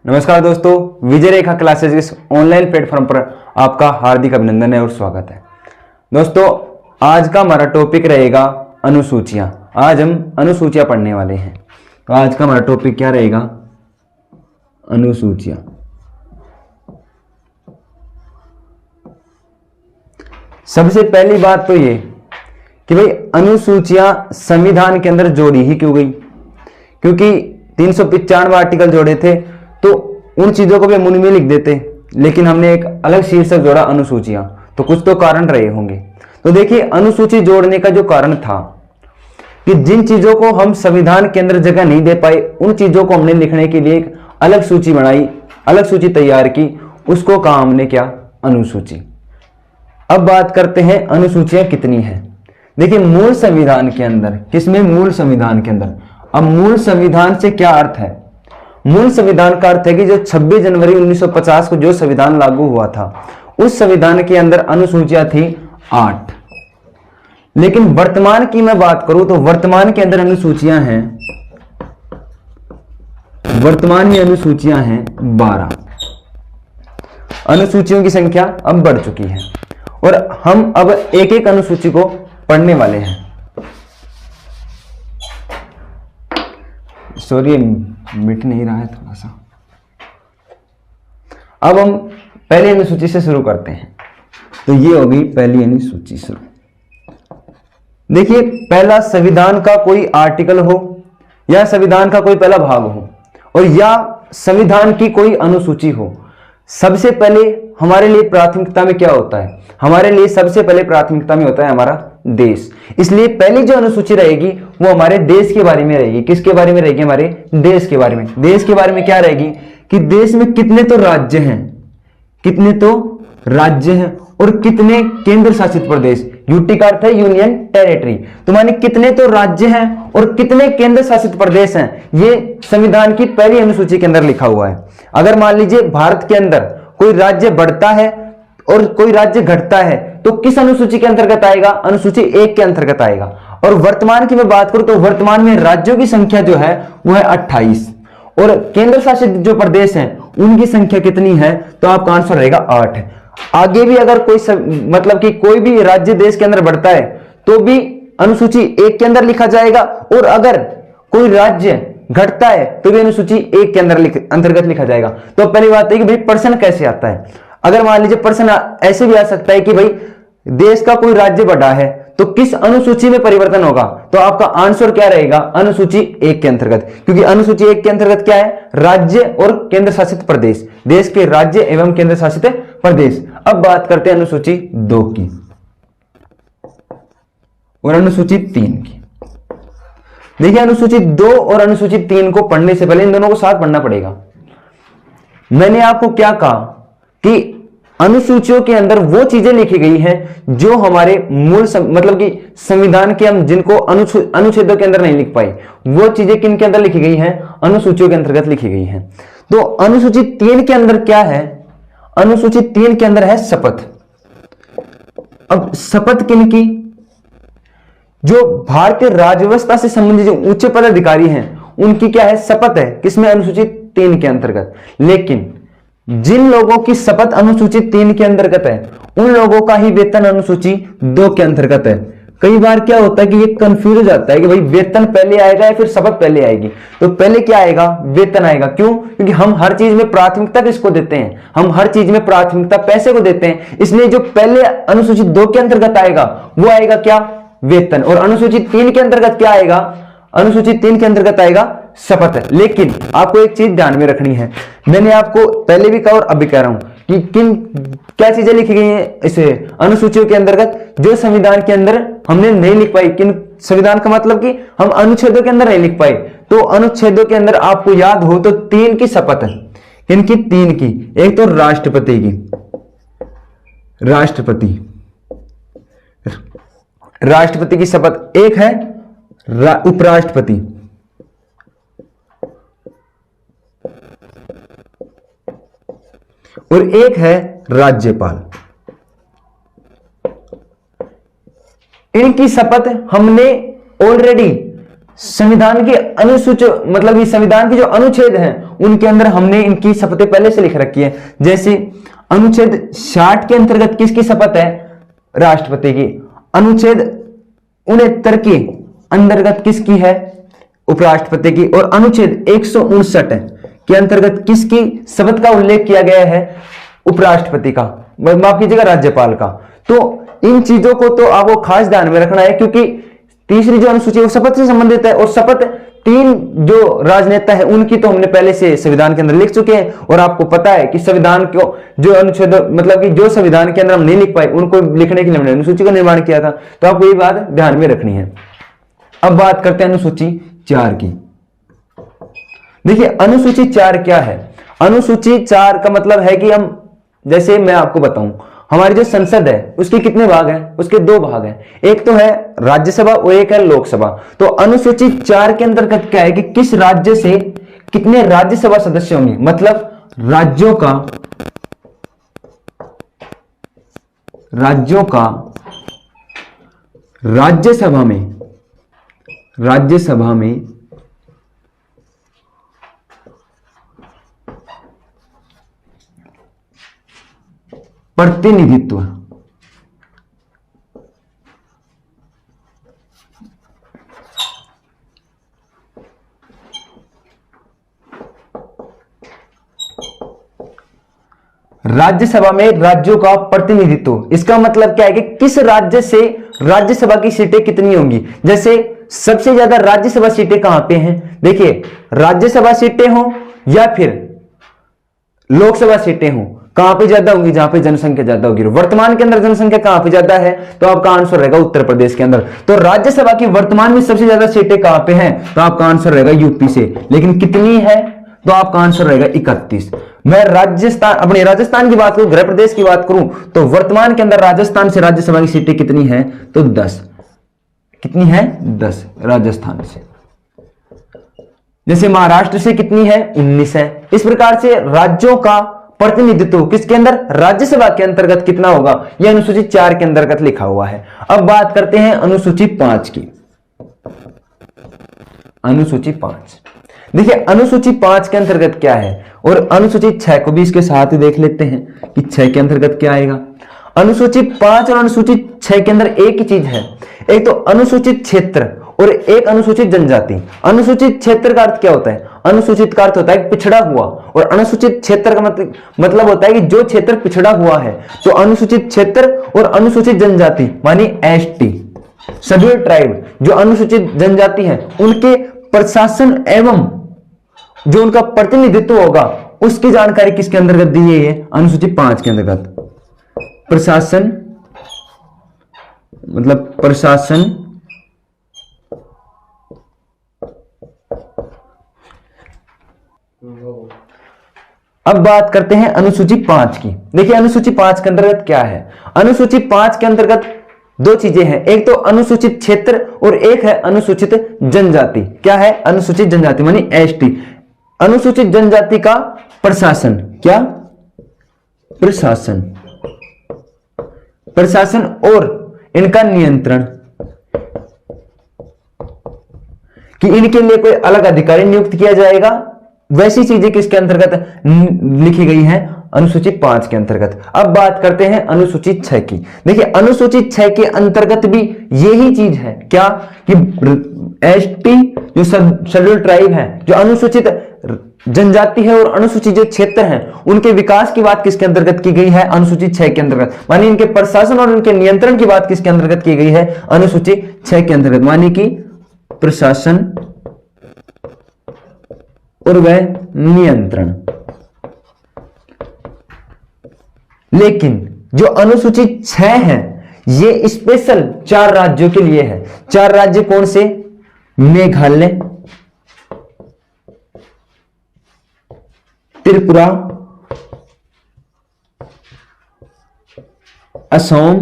नमस्कार दोस्तों, विजय रेखा क्लासेस इस ऑनलाइन प्लेटफॉर्म पर आपका हार्दिक अभिनंदन है और स्वागत है। दोस्तों, आज का हमारा टॉपिक रहेगा अनुसूचियां। आज हम अनुसूचियां पढ़ने वाले हैं। तो आज का हमारा टॉपिक क्या रहेगा? अनुसूचियां। सबसे पहली बात तो ये कि भाई अनुसूचियां संविधान के अंदर जोड़ी ही क्यों गई? क्योंकि 395 आर्टिकल जोड़े थे तो उन चीजों को भी हम उनमें लिख देते, लेकिन हमने एक अलग शीर्षक जोड़ा अनुसूचियां, तो कुछ तो कारण रहे होंगे। तो देखिए, अनुसूची जोड़ने का जो कारण था कि जिन चीजों को हम संविधान के अंदर जगह नहीं दे पाए, उन चीजों को हमने लिखने के लिए एक अलग सूची बनाई, अलग सूची तैयार की, उसको कहा हमने क्या? अनुसूची। अब बात करते हैं अनुसूचियां कितनी हैं। देखिए, मूल संविधान के अंदर, किसमें? मूल संविधान के अंदर। अब मूल संविधान से क्या अर्थ है? मूल संविधान का अर्थ है कि जो 26 जनवरी 1950 को जो संविधान लागू हुआ था, उस संविधान के अंदर अनुसूचियां थी 8। लेकिन वर्तमान की मैं बात करूं तो वर्तमान के अंदर अनुसूचियां हैं, वर्तमान में अनुसूचियां हैं 12। अनुसूचियों की संख्या अब बढ़ चुकी है और हम अब एक एक अनुसूची को पढ़ने वाले हैं। सॉरी, मिट नहीं रहा है थोड़ा सा। अब हम पहली अनुसूची से शुरू करते हैं। तो ये होगी पहली अनुसूची शुरू। देखिए, पहला संविधान का कोई आर्टिकल हो या संविधान का कोई पहला भाग हो और या संविधान की कोई अनुसूची हो, सबसे पहले हमारे लिए प्राथमिकता में क्या होता है? हमारे लिए सबसे पहले प्राथमिकता में होता है हमारा देश। इसलिए पहली जो अनुसूची रहेगी वो हमारे देश के बारे में रहेगी। किसके बारे में रहेगी? हमारे देश के बारे में। देश के बारे में क्या रहेगी कि देश में कितने तो राज्य हैं, कितने तो राज्य हैं और कितने केंद्र शासित प्रदेश। यूटी का अर्थ है यूनियन टेरिटरी। तो माने कितने तो राज्य हैं और कितने केंद्र शासित प्रदेश हैं, ये संविधान की पहली अनुसूची के अंदर लिखा हुआ है। अगर मान लीजिए भारत के अंदर कोई राज्य बढ़ता है और कोई राज्य घटता है तो किस अनुसूची के अंतर्गत आएगा? अनुसूची 1 के अंतर्गत आएगा। और वर्तमान की मैं बात करूं तो वर्तमान में राज्यों की संख्या जो है वो है 28 और केंद्र शासित जो प्रदेश हैं उनकी संख्या कितनी है? तो आपका आंसर रहेगा 8। आगे भी अगर कोई मतलब कि कोई भी राज्य देश के अंदर बढ़ता है तो भी अनुसूची 1 के अंदर लिखा जाएगा और अगर कोई राज्य घटता है तो भी अनुसूची 1 के अंतर्गत लिखा जाएगा। तो पहली बात है कि भाई प्रश्न कैसे आता है? अगर मान लीजिए प्रश्न ऐसे भी आ सकता है कि भाई देश का कोई राज्य बढ़ा है तो किस अनुसूची में परिवर्तन होगा? तो आपका आंसर क्या रहेगा? अनुसूची 1 के अंतर्गत। क्योंकि अनुसूची 1 के अंतर्गत क्या है? राज्य और केंद्र शासित प्रदेश, देश के राज्य एवं केंद्र शासित प्रदेश। अब बात करते हैं अनुसूची 2 की और अनुसूची 3 की। देखिए, अनुसूची 2 और अनुसूची 3 को पढ़ने से पहले इन दोनों को साथ पढ़ना पड़ेगा। मैंने आपको क्या कहा कि अनुसूचियों के अंदर वो चीजें लिखी गई हैं जो हमारे मूल मतलब कि संविधान के हम जिनको अनुच्छेदों के अंदर नहीं लिख पाए, वो चीजें किन के अंदर लिखी गई हैं? अनुसूचियों के अंतर्गत लिखी गई हैं। तो अनुसूची 3 के अंदर क्या है? अनुसूची 3 के अंदर है शपथ। अब शपथ किन की? जो भारतीय राजव्यवस्था से संबंधित जो उच्च पदाधिकारी हैं उनकी क्या है? शपथ है। किसमें? अनुसूची 3 के अंतर्गत। लेकिन जिन लोगों की शपथ अनुसूची 3 के अंतर्गत है उन लोगों का ही वेतन अनुसूची 2 के अंतर्गत है। कई बार क्या होता है कि ये कंफ्यूज हो जाता है कि भाई वेतन पहले आएगा या फिर शपथ पहले आएगी। तो पहले क्या आएगा? वेतन आएगा। क्यों? क्योंकि हम हर चीज में प्राथमिकता किसको देते हैं? हम हर चीज में प्राथमिकता पैसे को देते हैं। इसलिए जो पहले अनुसूची 2 के अंतर्गत आएगा वो आएगा क्या? वेतन। और अनुसूची 3 के अंतर्गत क्या आएगा? अनुसूची 3 के अंतर्गत आएगा शपथ है। लेकिन आपको एक चीज ध्यान में रखनी है, मैंने आपको पहले भी कहा और अभी कह रहा हूं कि क्या चीजें लिखी गई हैं इसे अनुसूचियों के अंतर्गत जो संविधान के अंदर हमने नहीं लिख पाई। किन संविधान का मतलब कि हम अनुच्छेदों के अंदर नहीं लिख पाए। तो अनुच्छेदों के अंदर आपको याद हो तो 3 की शपथ है। इनकी 3 की, एक तो राष्ट्रपति की, राष्ट्रपति की शपथ एक है, उपराष्ट्रपति, और एक है राज्यपाल। इनकी शपथ हमने ऑलरेडी संविधान के अनुसूचित मतलब ये संविधान के जो अनुच्छेद हैं उनके अंदर हमने इनकी शपथें पहले से लिख रखी है। जैसे अनुच्छेद 60 के अंतर्गत किसकी शपथ है? राष्ट्रपति की। अनुच्छेद 69 के अंतर्गत किसकी है? उपराष्ट्रपति की। और अनुच्छेद 159 के अंतर्गत किसकी शपथ का उल्लेख किया गया है? उपराष्ट्रपति का, माफ कीजिएगा, राज्यपाल का। तो इन चीजों को तो आपको खास ध्यान में रखना है, क्योंकि तीसरी जो अनुसूची है वो शपथ से संबंधित है, और शपथ 3 जो राजनेता है उनकी तो हमने पहले से संविधान के अंदर लिख चुके हैं। और आपको पता है कि संविधान को जो अनुच्छेद मतलब कि जो संविधान के अंदर हम नहीं लिख पाए उनको लिखने के लिए हमने अनुसूची का निर्माण किया था। तो आपको ये बात ध्यान में रखनी है। अब बात करते हैं अनुसूची 4 की। देखिए अनुसूची 4 क्या है? अनुसूची 4 का मतलब है कि हम, जैसे मैं आपको बताऊं, हमारी जो संसद है उसके कितने भाग हैं? उसके 2 भाग हैं, एक तो है राज्यसभा और एक है लोकसभा। तो अनुसूची 4 के अंतर्गत क्या है कि किस राज्य से कितने राज्यसभा सदस्य होंगे, मतलब राज्यों का राज्यसभा में प्रतिनिधित्व। राज्यसभा में राज्यों का प्रतिनिधित्व, इसका मतलब क्या है कि किस राज्य से राज्यसभा की सीटें कितनी होंगी। जैसे सबसे ज्यादा राज्यसभा सीटें कहां पे हैं? देखिए राज्यसभा सीटें हो या फिर लोकसभा सीटें हो, कहां पे ज्यादा होंगी? जहां पे जनसंख्या ज्यादा होगी। वर्तमान के अंदर जनसंख्या कहां पे ज्यादा है? तो आपका आंसर रहेगा उत्तर प्रदेश के अंदर। तो राज्यसभा की वर्तमान में सबसे ज्यादा सीटें कहां पे हैं? तो आपका आंसर रहेगा यूपी से। लेकिन कितनी है? तो आपका आंसर रहेगा 31। मैं अपने राजस्थान की बात करूं, गृह प्रदेश की बात करूं, तो वर्तमान के अंदर राजस्थान से राज्यसभा की सीटें कितनी है? तो 10। कितनी है? 10 राजस्थान से। जैसे महाराष्ट्र से कितनी है? 19 है। इस प्रकार से राज्यों का प्रतिनिधित्व किसके अंदर? राज्यसभा के अंतर्गत कितना होगा? यह अनुसूची 4 के अंतर्गत लिखा हुआ है। अब बात करते हैं अनुसूची 5 की। अनुसूची 5, देखिए अनुसूची 5 के अंतर्गत क्या है, और अनुसूची 6 को भी इसके साथ ही देख लेते हैं कि 6 के अंतर्गत क्या आएगा। अनुसूची 5 और अनुसूची 6 के अंदर एक ही चीज है, एक तो अनुसूचित क्षेत्र और एक अनुसूचित जनजाति। अनुसूचित क्षेत्र का अर्थ क्या होता है? अनुसूचित का अर्थ होता है पिछड़ा हुआ, और अनुसूचित क्षेत्र का मतलब होता है कि जो क्षेत्र पिछड़ा हुआ है। तो अनुसूचित क्षेत्र और अनुसूचित जनजाति मानी एसटी, शेड्यूल्ड ट्राइब, जो अनुसूचित जनजाति है उनके प्रशासन एवं जो उनका प्रतिनिधित्व होगा उसकी जानकारी किसके अंतर्गत दी है? अनुसूची 5 के अंतर्गत। प्रशासन मतलब प्रशासन अब बात करते हैं अनुसूची 5 की। देखिए अनुसूची 5 के अंतर्गत क्या है? अनुसूची 5 के अंतर्गत 2 चीजें हैं, एक तो अनुसूचित क्षेत्र और एक है अनुसूचित जनजाति। क्या है? अनुसूचित जनजाति मानी एसटी। अनुसूचित जनजाति का प्रशासन, क्या? प्रशासन, प्रशासन और इनका नियंत्रण, कि इनके लिए कोई अलग अधिकारी नियुक्त किया जाएगा, वैसी चीजें किसके अंतर्गत लिखी गई हैं? अनुसूची 5 के अंतर्गत। अब बात करते हैं अनुसूची 6 की। देखिए अनुसूची 6 के अंतर्गत भी यही चीज है, क्या? कि एसटी जो शेड्यूल्ड ट्राइब है, जो अनुसूचित जनजाति है और अनुसूचित जो क्षेत्र हैं, उनके विकास की बात किसके अंतर्गत की गई है? अनुसूची 6 के अंतर्गत। मानी इनके प्रशासन और इनके नियंत्रण की बात किसके अंतर्गत की गई है? अनुसूची 6 के अंतर्गत। मानी कि प्रशासन और वह नियंत्रण। लेकिन जो अनुसूचित 6 है ये स्पेशल 4 राज्यों के लिए है। 4 राज्य कौन से? मेघालय, त्रिपुरा, असम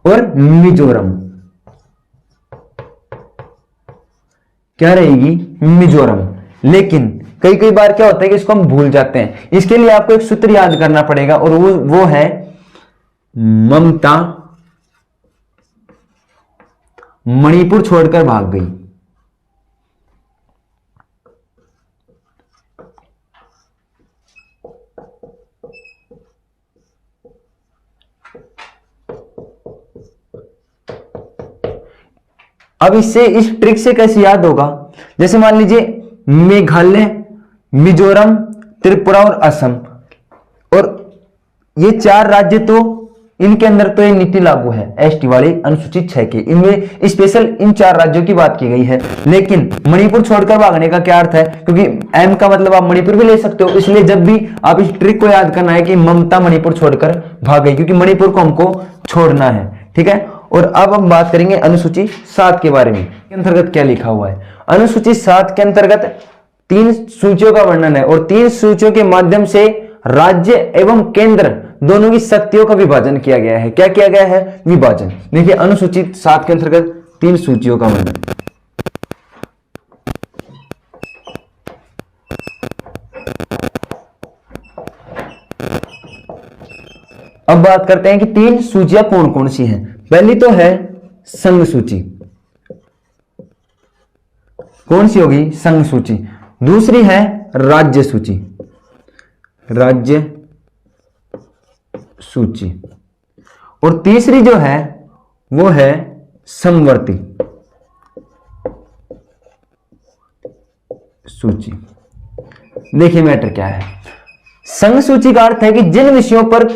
और मिजोरम। क्या रहेगी? मिजोरम। लेकिन कई कई बार क्या होता है कि इसको हम भूल जाते हैं। इसके लिए आपको एक सूत्र याद करना पड़ेगा, और वो है ममता मणिपुर छोड़कर भाग गई। अब इससे, इस ट्रिक से कैसे याद होगा, जैसे मान लीजिए मेघालय, मिजोरम, त्रिपुरा और असम, और ये 4 राज्य, तो इनके अंदर तो ये नीति लागू है एसटी वाली अनुसूचित 6 की, इनमें स्पेशल इन 4 राज्यों की बात की गई है। लेकिन मणिपुर छोड़कर भागने का क्या अर्थ है, क्योंकि एम का मतलब आप मणिपुर भी ले सकते हो, इसलिए जब भी आप इस ट्रिक को याद करना है कि ममता मणिपुर छोड़कर भाग गई, क्योंकि मणिपुर को हमको छोड़ना है। ठीक है, और अब हम बात करेंगे अनुसूची 7 के बारे में, के अंतर्गत क्या लिखा हुआ है। अनुसूची 7 के अंतर्गत 3 सूचियों का वर्णन है, और 3 सूचियों के माध्यम से राज्य एवं केंद्र दोनों की शक्तियों का विभाजन किया गया है। क्या किया गया है? विभाजन। देखिए अनुसूची 7 के अंतर्गत 3 सूचियों का वर्णन। अब बात करते हैं कि 3 सूचियां कौन कौन सी हैं। पहली तो है संघ सूची, कौन सी होगी? संघ सूची। दूसरी है राज्य सूची, राज्य सूची। और तीसरी जो है वो है समवर्ती सूची। देखिए मैटर क्या है। संघ सूची का अर्थ है कि जिन विषयों पर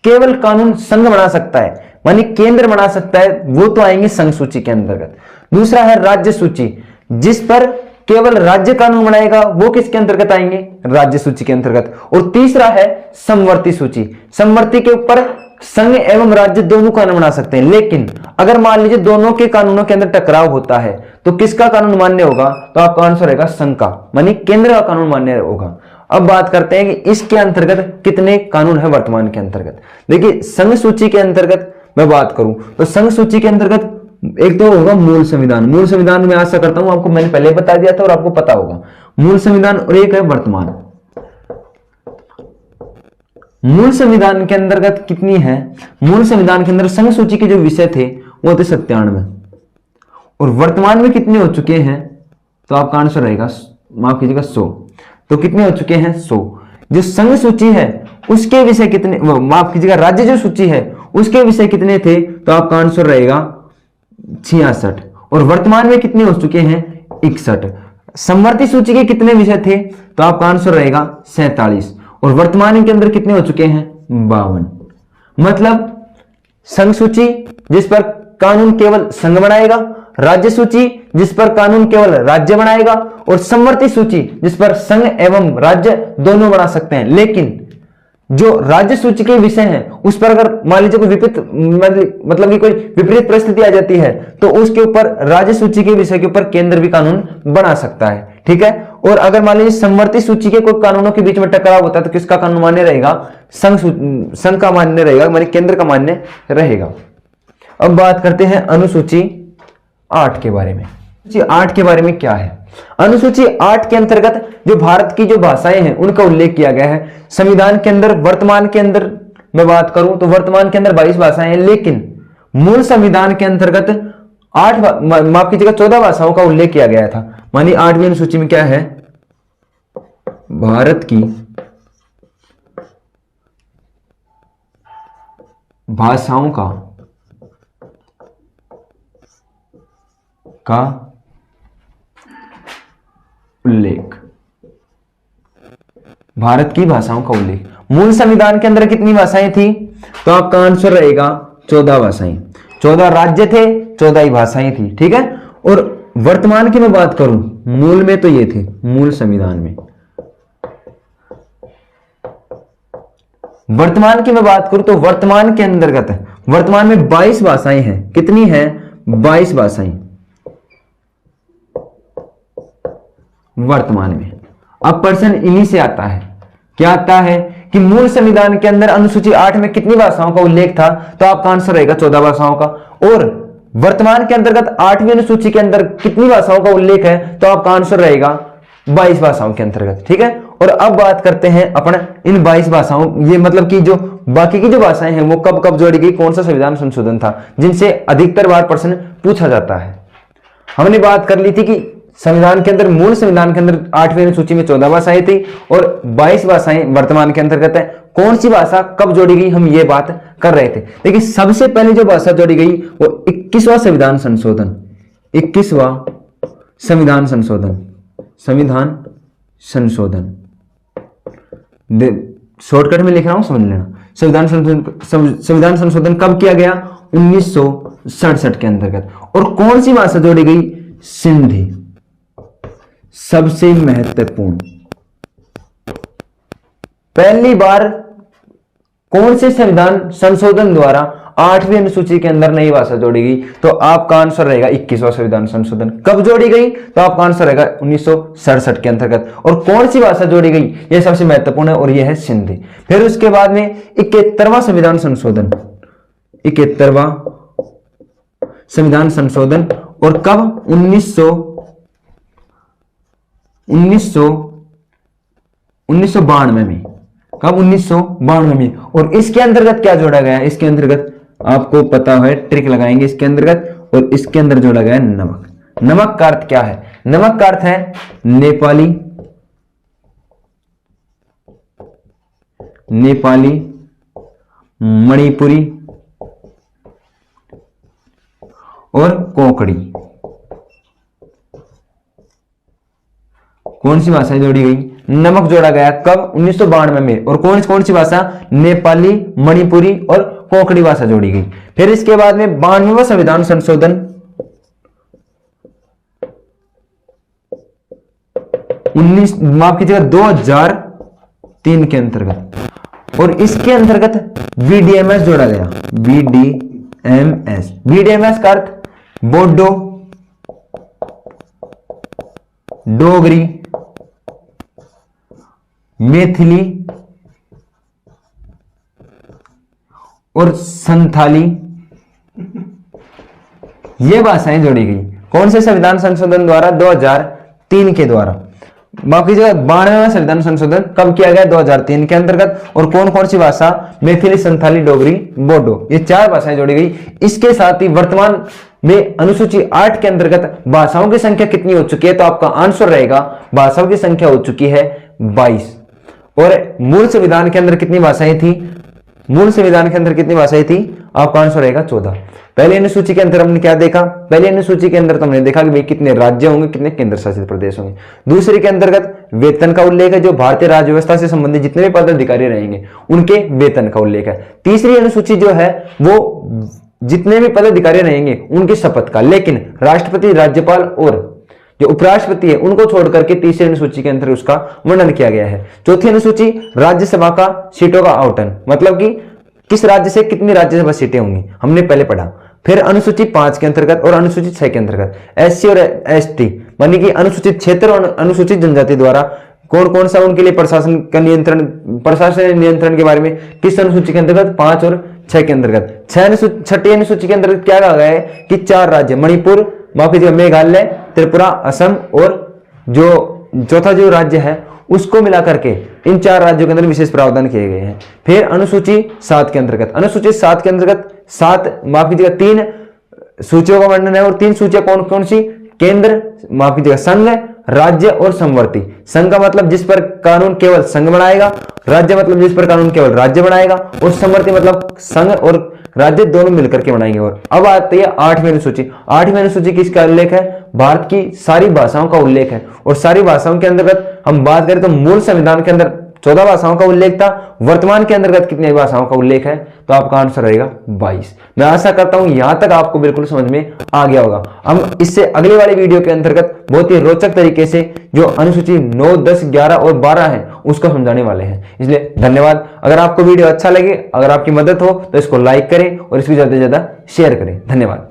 केवल कानून संघ बना सकता है, मानी केंद्र बना सकता है, वो तो आएंगे संघ सूची के अंतर्गत। दूसरा है राज्य सूची, जिस पर केवल राज्य कानून बनाएगा, वो किसके अंतर्गत आएंगे? राज्य सूची के अंतर्गत। और तीसरा है समवर्ती सूची, समवर्ती के ऊपर संघ एवं राज्य दोनों कानून बना सकते हैं। लेकिन अगर मान लीजिए दोनों के कानूनों के अंदर टकराव होता है, तो किसका कानून मान्य होगा? तो आपका आंसर रहेगा संघ का, मानी केंद्र का कानून मान्य होगा। अब बात करते हैं कि इसके अंतर्गत कितने कानून है वर्तमान के अंतर्गत। देखिए संघ सूची के अंतर्गत मैं बात करूं तो संघ सूची के अंतर्गत एक तो होगा मूल संविधान। मूल संविधान में आशा करता हूं आपको मैंने पहले बता दिया था और आपको पता होगा मूल संविधान, और एक है वर्तमान। मूल संविधान के अंतर्गत कितनी है? मूल संविधान के अंदर संघ सूची के जो विषय थे वो थे 97, और वर्तमान में कितने हो चुके हैं? तो आपका आंसर रहेगा, माफ कीजिएगा, 100। तो कितने हो चुके हैं? 100। जो संघ सूची है उसके विषय कितने, माफ कीजिएगा, राज्य जो सूची है उसके विषय कितने थे? तो आपका आंसर रहेगा 66। और वर्तमान में कितने हो चुके हैं? 61। समवर्ती सूची के कितने विषय थे? तो आपका आंसर रहेगा 47। और वर्तमान के अंदर कितने हो चुके हैं? 52। मतलब संघ सूची जिस पर कानून केवल संघ बनाएगा, राज्य सूची जिस पर कानून केवल राज्य बनाएगा, और समवर्ती सूची जिस पर संघ एवं राज्य दोनों बना सकते हैं। लेकिन जो राज्य सूची के विषय हैं उस पर अगर मान लीजिए कोई विपरीत, मतलब कि कोई विपरीत परिस्थिति आ जाती है, तो उसके ऊपर राज्य सूची के विषय के ऊपर केंद्र भी कानून बना सकता है। ठीक है, और अगर मान लीजिए समवर्ती सूची के कोई कानूनों के बीच में टकराव होता है तो किसका कानून मान्य रहेगा? संघ का मान्य रहेगा, मानी केंद्र का मान्य रहेगा। अब बात करते हैं अनुसूची 8 के बारे में। अनुसूची 8 के बारे में क्या है? अनुसूची 8 के अंतर्गत जो भारत की जो भाषाएं हैं उनका उल्लेख किया गया है। संविधान के अंदर वर्तमान के अंदर मैं बात करूं तो वर्तमान के अंदर 22 भाषाएं हैं, लेकिन मूल संविधान के अंतर्गत 8, माफ कीजिएगा, 14 भाषाओं का उल्लेख किया गया था। मानी 8वीं अनुसूची में क्या है? भारत की भाषाओं का उल्लेख, भारत की भाषाओं का उल्लेख। मूल संविधान के अंदर कितनी भाषाएं थी? तो आपका आंसर रहेगा 14 भाषाएं। 14 राज्य थे, 14 ही भाषाएं थी। ठीक है, और वर्तमान की मैं बात करूं, मूल में तो ये थे, मूल संविधान में। वर्तमान की मैं बात करूं तो वर्तमान के अंतर्गत वर्तमान में 22 भाषाएं हैं। कितनी हैं? 22 भाषाएं वर्तमान में। अब प्रश्न इन्हीं से आता है, क्या आता है कि मूल संविधान के अंदर अनुसूची 8 में कितनी भाषाओं का उल्लेख था? तो आपका आंसर रहेगा 14 भाषाओं का। और वर्तमान के अंतर्गत 8वीं अनुसूची के अंदर कितनी भाषाओं का उल्लेख है? तो आपका आंसर रहेगा 22 भाषाओं के अंतर्गत। ठीक है, और अब बात करते हैं अपन इन 22 भाषाओं, ये मतलब कि जो बाकी की जो भाषाएं हैं वो कब कब जोड़ी गई, कौन सा संविधान संशोधन था, जिनसे अधिकतर बार प्रश्न पूछा जाता है। हमने बात कर ली थी कि संविधान के अंदर, मूल संविधान के अंदर 8वीं अनुसूची में 14 भाषाएं थी और 22 भाषाएं वर्तमान के अंतर्गत है। कौन सी भाषा कब जोड़ी गई, हम ये बात कर रहे थे। देखिए सबसे पहले जो भाषा जोड़ी गई वो 21वां संविधान संशोधन, 21वां संविधान संशोधन, संविधान संशोधन, शॉर्टकट में लिख रहा हूं, समझ लेना। संविधान संशोधन कब किया गया, 1967 के अंतर्गत। और कौन सी भाषा जोड़ी गई, सिंधी, सबसे महत्वपूर्ण। पहली बार कौन से संविधान संशोधन द्वारा 8वीं अनुसूची के अंदर नई भाषा जोड़ी गई, तो आपका आंसर रहेगा 21वां संविधान संशोधन। कब जोड़ी गई, तो आपका आंसर रहेगा 1967 के अंतर्गत। और कौन सी भाषा जोड़ी गई, यह सबसे महत्वपूर्ण है और यह है सिंधी। फिर उसके बाद में 71वां संविधान संशोधन, 71वां संविधान संशोधन, और कब, 1992 में। कब, 1992 में। और इसके अंतर्गत क्या जोड़ा गया है, इसके अंतर्गत आपको पता है, ट्रिक लगाएंगे इसके अंतर्गत, और इसके अंदर जोड़ा गया है नमक। नमक का अर्थ क्या है, नमक का अर्थ है नेपाली, नेपाली, मणिपुरी और कोंकणी। कौन सी भाषाएं जोड़ी गई, नमक जोड़ा गया कब, 1992 में। और कौन सी भाषा, नेपाली, मणिपुरी और कोंकणी भाषा जोड़ी गई। फिर इसके बाद में 92वां संविधान संशोधन, माफ कीजिएगा 2003 के अंतर्गत। और इसके अंतर्गत वीडीएमएस जोड़ा गया, वीडीएमएस। वीडीएमएस का अर्थ बोडो, डोगरी, मैथिली और संथाली, ये भाषाएं जोड़ी गई। कौन से संविधान संशोधन द्वारा, 2003 के द्वारा। माफ कीजिएगा 92वां संविधान संशोधन कब किया गया, 2003 के अंतर्गत। और कौन कौन सी भाषा, मैथिली, संथाली, डोगरी, बोडो, ये 4 भाषाएं जोड़ी गई। इसके साथ ही वर्तमान में अनुसूची 8 के अंतर्गत भाषाओं की संख्या कितनी हो चुकी है, तो आपका आंसर रहेगा भाषाओं की संख्या हो चुकी है 22। और मूल संविधान के अंदर कितनी भाषाएं थी, मूल संविधान के अंदर कितनी भाषाएं थी, आपका आंसर रहेगा 14। पहली अनुसूची के अंदर हमने क्या देखा, पहली अनुसूची के अंदर तो हमने देखा कि भाई कितने राज्य होंगे, कितने केंद्र शासित प्रदेश होंगे। दूसरी के अंतर्गत वेतन का उल्लेख है, जो भारतीय राज्य व्यवस्था से संबंधित जितने भी पदाधिकारी रहेंगे उनके वेतन का उल्लेख है। तीसरी अनुसूची जो है वो जितने भी पदाधिकारी रहेंगे उनकी शपथ का, लेकिन राष्ट्रपति, राज्यपाल और जो उपराष्ट्रपति है उनको छोड़ करके तीसरी अनुसूची के अंदर उसका वर्णन किया गया है। चौथी अनुसूची राज्यसभा का सीटों का आवंटन, मतलब कि किस राज्य से कितनी राज्यसभा सीटें होंगी, हमने पहले पढ़ा। फिर अनुसूची 5 के अंतर्गत और अनुसूचित 6 के अंतर्गत एससी और एसटी यानी कि अनुसूचित क्षेत्र और अनुसूचित जनजाति द्वारा कौन कौन सा उनके लिए प्रशासन का नियंत्रण, प्रशासन नियंत्रण के बारे में किस अनुसूची के अंतर्गत, 5 और 6 के अंतर्गत। छठी अनुसूची के अंतर्गत क्या कहा गया है कि 4 राज्य, मणिपुर, माफ कीजिएगा मेघालय, त्रिपुरा, असम और जो चौथा जो राज्य है उसको मिलाकर के इन 4 राज्यों के अंदर विशेष प्रावधान किए गए हैं। फिर अनुसूची 7 के अंतर्गत, अनुसूची 7 के अंतर्गत 7 माफ कीजिएगा 3 सूचियों का वर्णन है। और 3 सूचियां कौन कौन सी, केंद्र, माफ कीजिएगा संघ, राज्य और समवर्ती। संघ का मतलब जिस पर कानून केवल संघ बनाएगा, राज्य मतलब जिस पर कानून केवल राज्य बनाएगा, और समवर्ती मतलब संघ और राज्य दोनों मिलकर के बनाएंगे। और अब आती है 8वीं अनुसूची। 8वीं अनुसूची किसका उल्लेख है, भारत की सारी भाषाओं का उल्लेख है। और सारी भाषाओं के अंतर्गत हम बात करें तो मूल संविधान के अंदर 14 भाषाओं का उल्लेख था, वर्तमान के अंतर्गत कितनी भाषाओं का उल्लेख है, तो आपका आंसर रहेगा 22। मैं आशा करता हूं यहां तक आपको बिल्कुल समझ में आ गया होगा। हम इससे अगले वाले वीडियो के अंतर्गत बहुत ही रोचक तरीके से जो अनुसूची 9, 10, 11 और 12 है उसको समझाने वाले हैं। इसलिए धन्यवाद। अगर आपको वीडियो अच्छा लगे, अगर आपकी मदद हो तो इसको लाइक करें और इसको ज्यादा से ज्यादा शेयर करें। धन्यवाद।